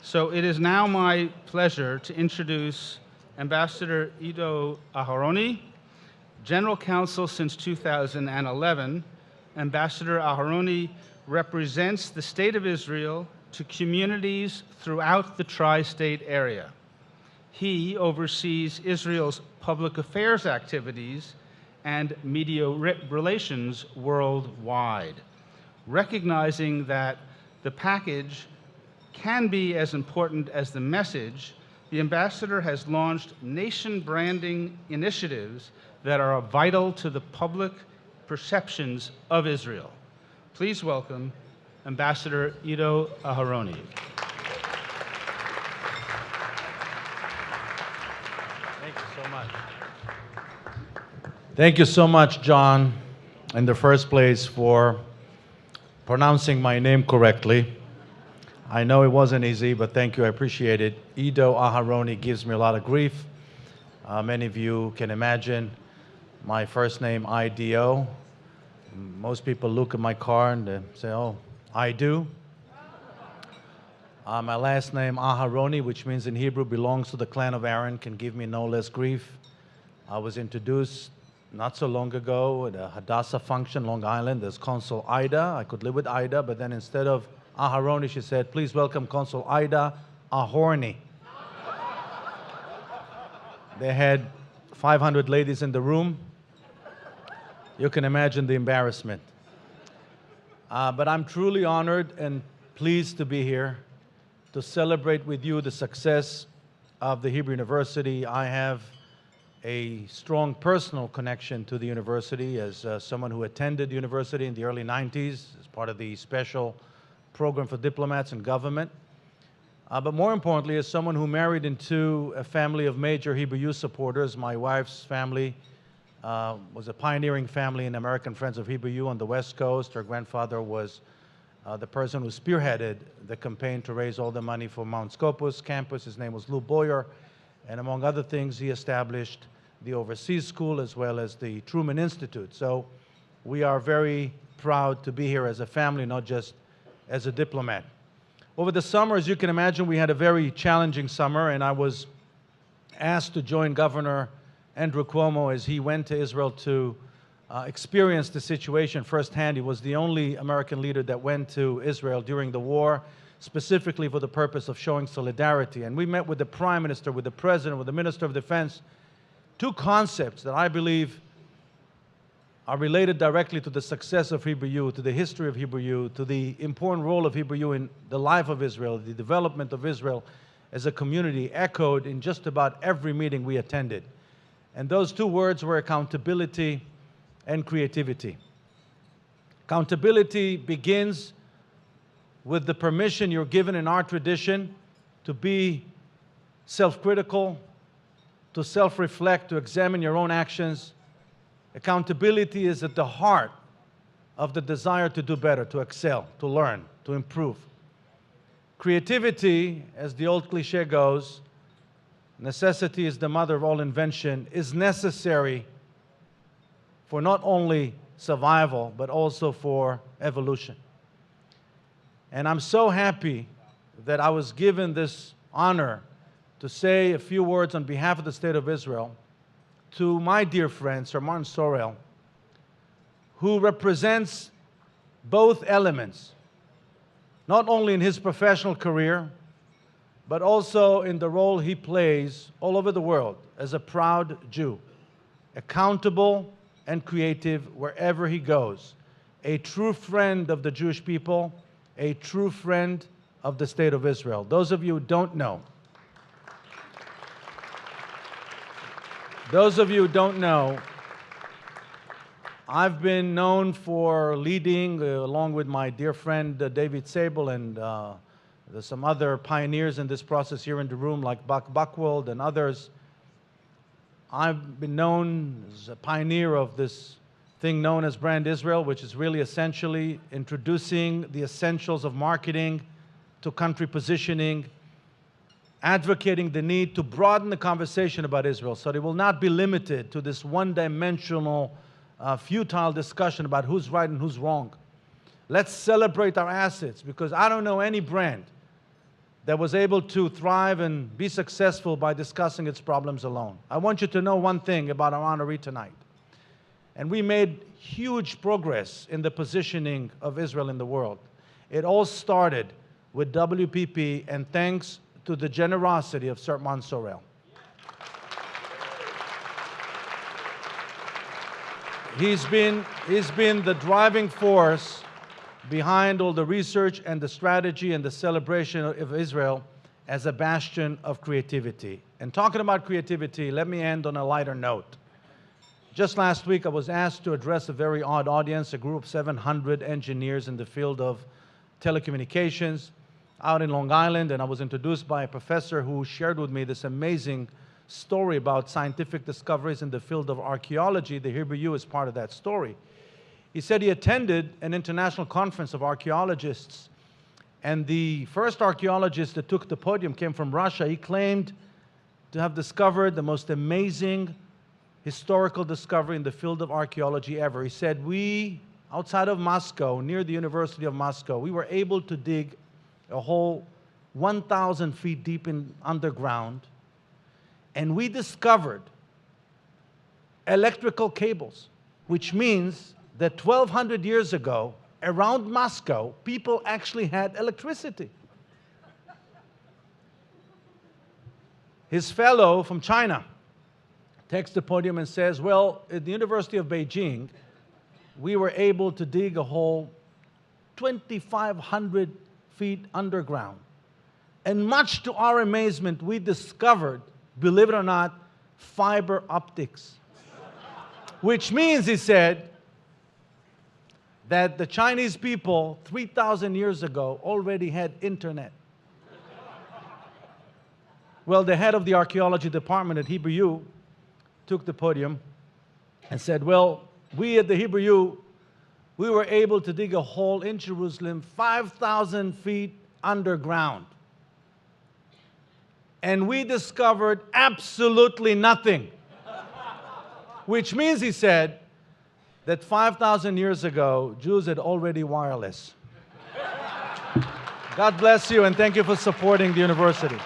So it is now my pleasure to introduce Ambassador Ido Aharoni, General Counsel since 2011. Ambassador Aharoni represents the State of Israel to communities throughout the tri-state area. He oversees Israel's public affairs activities and media relations worldwide, recognizing that the package can be as important as the message. The ambassador has launched nation branding initiatives that are vital to the public perceptions of Israel. Please welcome Ambassador Ido Aharoni. Thank you so much. Thank you so much, John, in the first place, for pronouncing my name correctly. I know it wasn't easy, but thank you, I appreciate it. Ido Aharoni gives me a lot of grief. Many of you can imagine my first name, I-D-O. Most people look at my car and they say, oh, I do. My last name, Aharoni, which means in Hebrew belongs to the clan of Aaron, can give me no less grief. I was introduced not so long ago at a Hadassah function, Long Island, as Consul Ida. I could live with Ida, but then instead of Aharoni, she said, please welcome Consul Ida Aharoni. They had 500 ladies in the room. You can imagine the embarrassment. But I'm truly honored and pleased to be here to celebrate with you the success of the Hebrew University. I have a strong personal connection to the university as someone who attended the university in the early 90s as part of the special program for diplomats and government. But more importantly, as someone who married into a family of major Hebrew youth supporters. My wife's family was a pioneering family in American Friends of Hebrew Youth on the West Coast. Her grandfather was the person who spearheaded the campaign to raise all the money for Mount Scopus campus. His name was Lou Boyer. And among other things, he established the Overseas School as well as the Truman Institute. So we are very proud to be here as a family, not just as a diplomat. Over the summer, as you can imagine, we had a very challenging summer, and I was asked to join Governor Andrew Cuomo as he went to Israel to experience the situation firsthand. He was the only American leader that went to Israel during the war, specifically for the purpose of showing solidarity. And we met with the Prime Minister, with the President, with the Minister of Defense, two concepts that I believe are related directly to the success of Hebrew Youth, to the history of Hebrew Youth, to the important role of Hebrew Youth in the life of Israel, the development of Israel as a community, echoed in just about every meeting we attended. And those two words were accountability and creativity. Accountability begins with the permission you're given in our tradition to be self-critical, to self-reflect, to examine your own actions. Accountability is at the heart of the desire to do better, to excel, to learn, to improve. Creativity, as the old cliche goes, necessity is the mother of all invention, is necessary for not only survival, but also for evolution. And I'm so happy that I was given this honor to say a few words on behalf of the State of Israel to my dear friend, Sir Martin Sorrell, who represents both elements, not only in his professional career, but also in the role he plays all over the world as a proud Jew, accountable and creative wherever he goes, a true friend of the Jewish people, a true friend of the State of Israel. Those of you who don't know, I've been known for leading, along with my dear friend David Sable and there's some other pioneers in this process here in the room like Buck Buchwald and others. I've been known as a pioneer of this thing known as Brand Israel, which is really essentially introducing the essentials of marketing to country positioning, advocating the need to broaden the conversation about Israel so that it will not be limited to this one-dimensional, futile discussion about who's right and who's wrong. Let's celebrate our assets, because I don't know any brand that was able to thrive and be successful by discussing its problems alone. I want you to know one thing about Aharoni tonight. And we made huge progress in the positioning of Israel in the world. It all started with WPP, and thanks to the generosity of Sir Mansourel. He's been the driving force behind all the research and the strategy and the celebration of Israel as a bastion of creativity. And talking about creativity, let me end on a lighter note. Just last week, I was asked to address a very odd audience, a group of 700 engineers in the field of telecommunications out in Long Island, and I was introduced by a professor who shared with me this amazing story about scientific discoveries in the field of archaeology. The AFHU is part of that story. He said he attended an international conference of archaeologists, and the first archaeologist that took the podium came from Russia. He claimed to have discovered the most amazing historical discovery in the field of archaeology ever. He said, we, outside of Moscow, near the University of Moscow, we were able to dig a hole 1,000 feet deep underground, and we discovered electrical cables, which means that 1,200 years ago, around Moscow, people actually had electricity. His fellow from China takes the podium and says, well, at the University of Beijing, we were able to dig a hole 2,500 feet underground. And much to our amazement, we discovered, believe it or not, fiber optics. Which means, he said, that the Chinese people 3,000 years ago already had internet. Well, the head of the archaeology department at AFHU took the podium and said, well, we at the AFHU, we were able to dig a hole in Jerusalem 5,000 feet underground. And we discovered absolutely nothing. Which means, he said, that 5,000 years ago, Jews had already wireless. God bless you, and thank you for supporting the university.